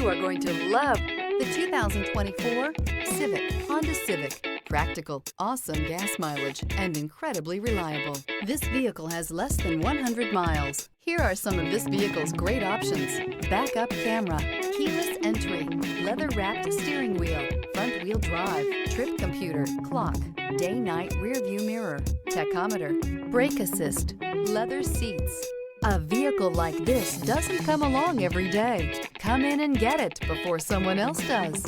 You are going to love the 2024 Civic, Honda Civic. Practical, awesome gas mileage, and incredibly reliable. This vehicle has less than 100 miles. Here are some of this vehicle's great options: backup camera, keyless entry, leather-wrapped steering wheel, front-wheel drive, trip computer, clock, day-night rear-view mirror, tachometer, brake assist, leather seats. A vehicle like this doesn't come along every day. Come in and get it before someone else does.